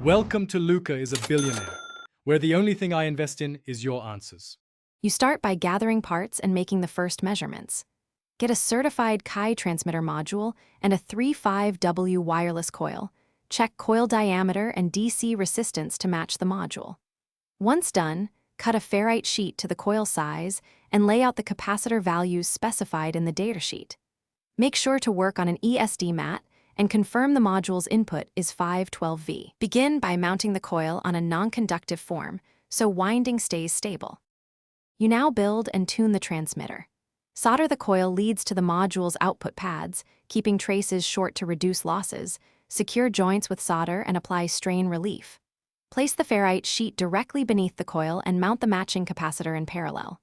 Welcome to Luca is a Billionaire, where the only thing I invest in is your answers. You start by gathering parts and making the first measurements. Get a certified Chi transmitter module and a 3.5W wireless coil. Check coil diameter and DC resistance to match the module. Once done, cut a ferrite sheet to the coil size and lay out the capacitor values specified in the datasheet. Make sure to work on an ESD mat and confirm the module's input is 512V. Begin by mounting the coil on a non-conductive form so winding stays stable. You now build and tune the transmitter. Solder the coil leads to the module's output pads, keeping traces short to reduce losses. Secure joints with solder and apply strain relief. Place the ferrite sheet directly beneath the coil and mount the matching capacitor in parallel.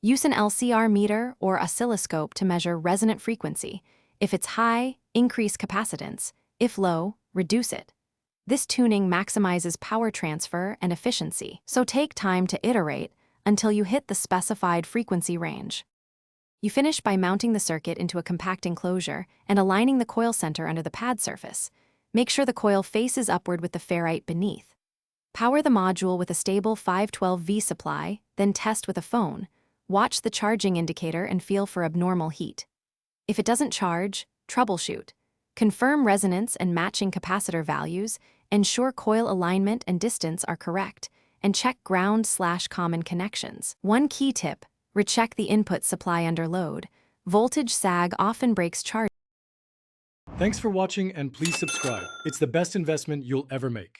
Use an LCR meter or oscilloscope to measure resonant frequency. If it's high, increase capacitance. If low, reduce it. This tuning maximizes power transfer and efficiency, so take time to iterate until you hit the specified frequency range. You finish by mounting the circuit into a compact enclosure and aligning the coil center under the pad surface. Make sure the coil faces upward with the ferrite beneath. Power the module with a stable 512V supply, then test with a phone. Watch the charging indicator and feel for abnormal heat. If it doesn't charge, troubleshoot. Confirm resonance and matching capacitor values, ensure coil alignment and distance are correct, and check ground/common connections. One key tip: recheck the input supply under load. Voltage sag often breaks charge. Thanks for watching and please subscribe. It's the best investment you'll ever make.